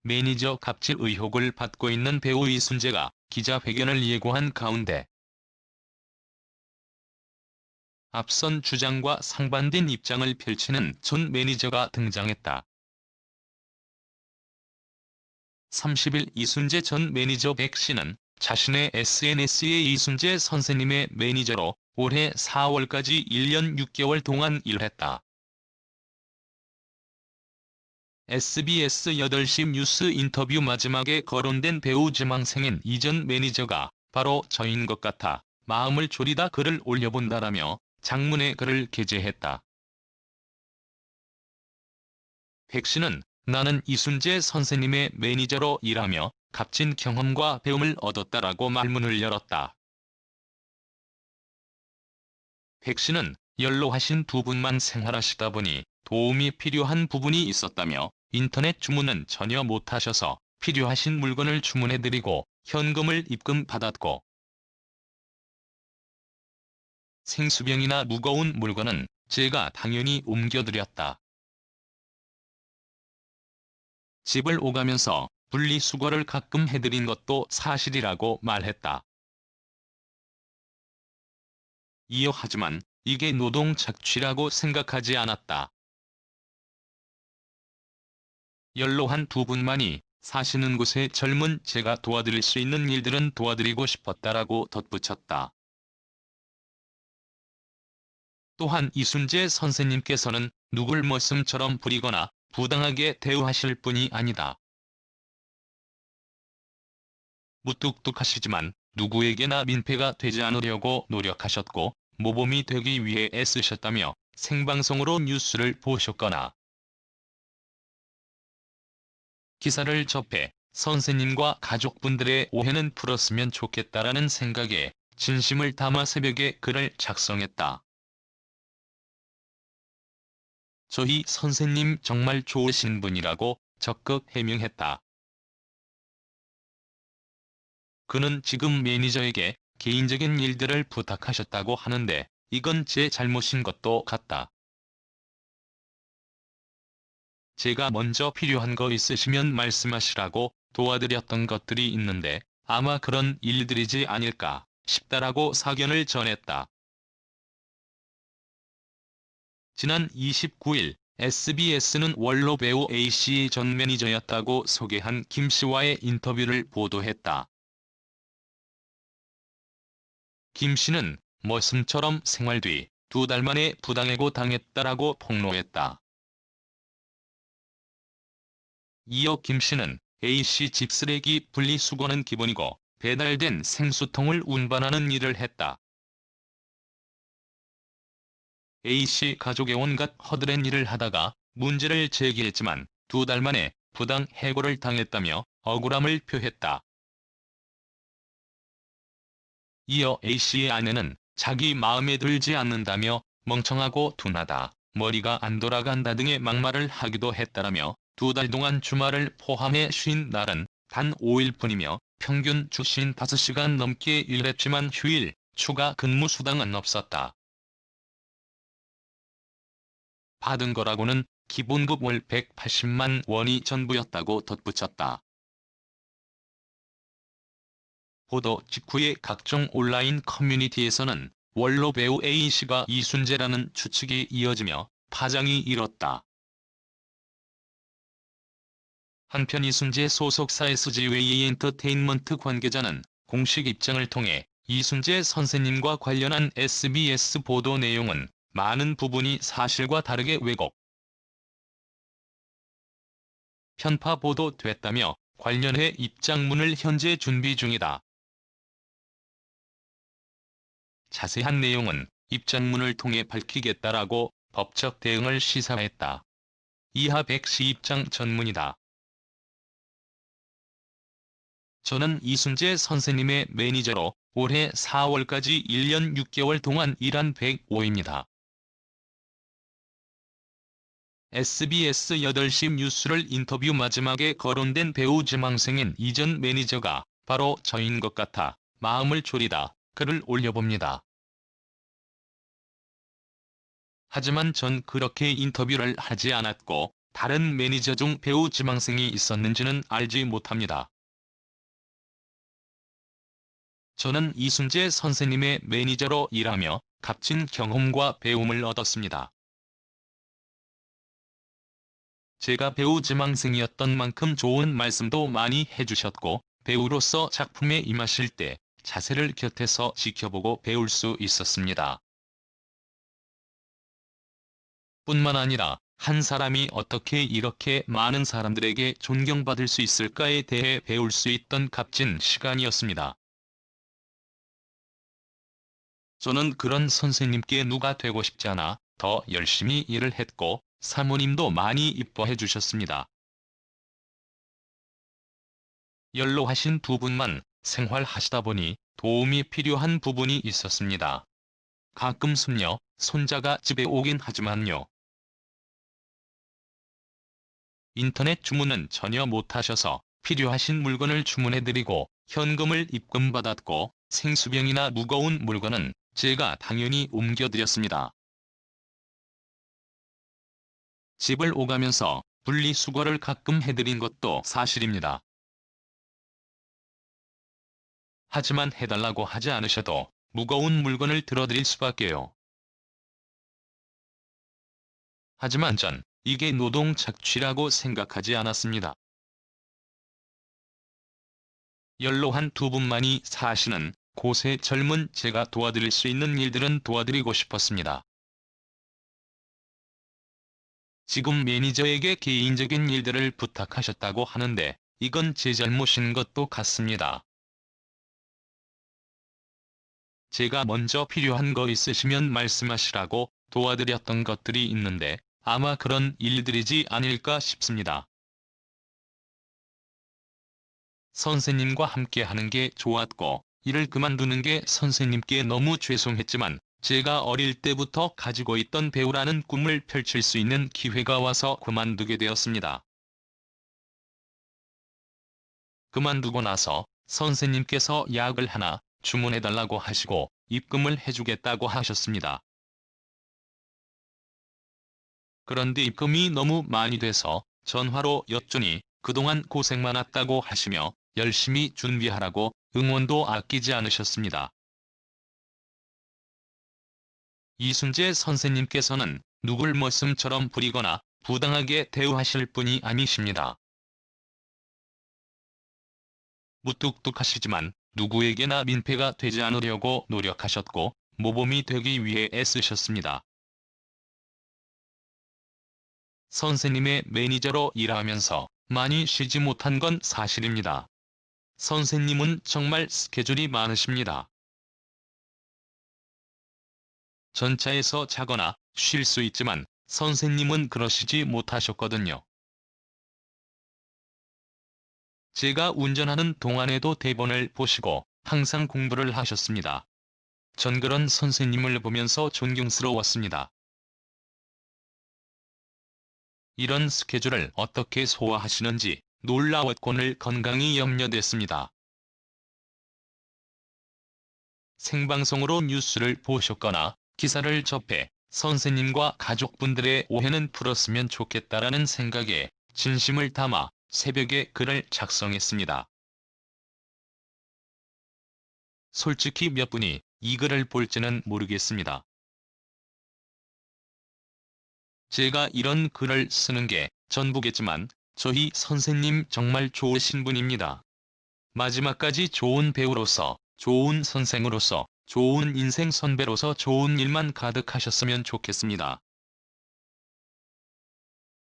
매니저 갑질 의혹을 받고 있는 배우 이순재가 기자회견을 예고한 가운데 앞선 주장과 상반된 입장을 펼치는 전 매니저가 등장했다. 30일 이순재 전 매니저 백 씨는 자신의 SNS에 이순재 선생님의 매니저로 올해 4월까지 1년 6개월 동안 일했다. SBS 8시 뉴스 인터뷰 마지막에 거론된 배우 지망생인 이전 매니저가 바로 저인 것 같아 마음을 졸이다 글을 올려본다라며 장문의 글을 게재했다. 백 씨는 나는 이순재 선생님의 매니저로 일하며 값진 경험과 배움을 얻었다라고 말문을 열었다. 백 씨는 연로하신 두 분만 생활하시다 보니 도움이 필요한 부분이 있었다며 인터넷 주문은 전혀 못하셔서 필요하신 물건을 주문해드리고 현금을 입금받았고 생수병이나 무거운 물건은 제가 당연히 옮겨드렸다. 집을 오가면서 분리수거를 가끔 해드린 것도 사실이라고 말했다. 이어 하지만 이게 노동 착취라고 생각하지 않았다. 연로한 두 분만이 사시는 곳에 젊은 제가 도와드릴 수 있는 일들은 도와드리고 싶었다라고 덧붙였다. 또한 이순재 선생님께서는 누굴 머슴처럼 부리거나 부당하게 대우하실 분이 아니다. 무뚝뚝하시지만 누구에게나 민폐가 되지 않으려고 노력하셨고 모범이 되기 위해 애쓰셨다며 생방송으로 뉴스를 보셨거나 기사를 접해 선생님과 가족분들의 오해는 풀었으면 좋겠다라는 생각에 진심을 담아 새벽에 글을 작성했다. 저희 선생님 정말 좋으신 분이라고 적극 해명했다. 그는 지금 매니저에게 개인적인 일들을 부탁하셨다고 하는데 이건 제 잘못인 것도 같다. 제가 먼저 필요한 거 있으시면 말씀하시라고 도와드렸던 것들이 있는데 아마 그런 일들이지 아닐까 싶다라고 사견을 전했다. 지난 29일 SBS는 원로 배우 A씨 전 매니저였다고 소개한 김씨와의 인터뷰를 보도했다. 김씨는 머슴처럼 생활 뒤 2달 만에 부당해고 당했다라고 폭로했다. 이어 김씨는 A씨 집 쓰레기 분리수거는 기본이고 배달된 생수통을 운반하는 일을 했다. A씨 가족의 온갖 허드렛 일을 하다가 문제를 제기했지만 2달 만에 부당 해고를 당했다며 억울함을 표했다. 이어 A씨의 아내는 자기 마음에 들지 않는다며 멍청하고 둔하다, 머리가 안 돌아간다 등의 막말을 하기도 했다라며 2달 동안 주말을 포함해 쉰 날은 단 5일뿐이며 평균 주 55시간 넘게 일했지만 휴일, 추가 근무 수당은 없었다. 받은 거라고는 기본급 월 180만 원이 전부였다고 덧붙였다. 보도 직후에 각종 온라인 커뮤니티에서는 원로 배우 A씨가 이순재라는 추측이 이어지며 파장이 일었다. 한편 이순재 소속사 SGA 엔터테인먼트 관계자는 공식 입장을 통해 이순재 선생님과 관련한 SBS 보도 내용은 많은 부분이 사실과 다르게 왜곡, 편파 보도됐다며 관련해 입장문을 현재 준비 중이다. 자세한 내용은 입장문을 통해 밝히겠다라고 법적 대응을 시사했다. 이하 백 씨 입장 전문이다. 저는 이순재 선생님의 매니저로 올해 4월까지 1년 6개월 동안 일한 105입니다. SBS 8시 뉴스를 인터뷰 마지막에 거론된 배우 지망생인 이전 매니저가 바로 저인 것 같아 마음을 졸이다 글을 올려봅니다. 하지만 전 그렇게 인터뷰를 하지 않았고 다른 매니저 중 배우 지망생이 있었는지는 알지 못합니다. 저는 이순재 선생님의 매니저로 일하며 값진 경험과 배움을 얻었습니다. 제가 배우 지망생이었던 만큼 좋은 말씀도 많이 해주셨고, 배우로서 작품에 임하실 때 자세를 곁에서 지켜보고 배울 수 있었습니다. 뿐만 아니라 한 사람이 어떻게 이렇게 많은 사람들에게 존경받을 수 있을까에 대해 배울 수 있던 값진 시간이었습니다. 저는 그런 선생님께 누가 되고 싶지 않아 더 열심히 일을 했고, 사모님도 많이 이뻐해 주셨습니다. 연로하신 두 분만 생활하시다 보니 도움이 필요한 부분이 있었습니다. 가끔 손녀, 손자가 집에 오긴 하지만요. 인터넷 주문은 전혀 못하셔서 필요하신 물건을 주문해드리고 현금을 입금받았고, 생수병이나 무거운 물건은 제가 당연히 옮겨드렸습니다. 집을 오가면서 분리수거를 가끔 해드린 것도 사실입니다. 하지만 해달라고 하지 않으셔도 무거운 물건을 들어드릴 수밖에요. 하지만 전 이게 노동 착취라고 생각하지 않았습니다. 연로한 두 분만이 사시는 곳의 젊은 제가 도와드릴 수 있는 일들은 도와드리고 싶었습니다. 지금 매니저에게 개인적인 일들을 부탁하셨다고 하는데 이건 제 잘못인 것도 같습니다. 제가 먼저 필요한 거 있으시면 말씀하시라고 도와드렸던 것들이 있는데 아마 그런 일들이지 아닐까 싶습니다. 선생님과 함께 하는 게 좋았고, 일을 그만두는 게 선생님께 너무 죄송했지만 제가 어릴 때부터 가지고 있던 배우라는 꿈을 펼칠 수 있는 기회가 와서 그만두게 되었습니다. 그만두고 나서 선생님께서 약을 하나 주문해달라고 하시고 입금을 해주겠다고 하셨습니다. 그런데 입금이 너무 많이 돼서 전화로 여쭈니 그동안 고생 많았다고 하시며 열심히 준비하라고 응원도 아끼지 않으셨습니다. 이순재 선생님께서는 누굴 머슴처럼 부리거나 부당하게 대우하실 분이 아니십니다. 무뚝뚝하시지만 누구에게나 민폐가 되지 않으려고 노력하셨고 모범이 되기 위해 애쓰셨습니다. 선생님의 매니저로 일하면서 많이 쉬지 못한 건 사실입니다. 선생님은 정말 스케줄이 많으십니다. 전차에서 자거나 쉴 수 있지만 선생님은 그러시지 못하셨거든요. 제가 운전하는 동안에도 대본을 보시고 항상 공부를 하셨습니다. 전 그런 선생님을 보면서 존경스러웠습니다. 이런 스케줄을 어떻게 소화하시는지 놀라웠고 늘 건강이 염려됐습니다. 생방송으로 뉴스를 보셨거나 기사를 접해 선생님과 가족분들의 오해는 풀었으면 좋겠다라는 생각에 진심을 담아 새벽에 글을 작성했습니다. 솔직히 몇 분이 이 글을 볼지는 모르겠습니다. 제가 이런 글을 쓰는 게 전부겠지만 저희 선생님 정말 좋으신 분입니다. 마지막까지 좋은 배우로서, 좋은 선생으로서, 좋은 인생 선배로서 좋은 일만 가득하셨으면 좋겠습니다.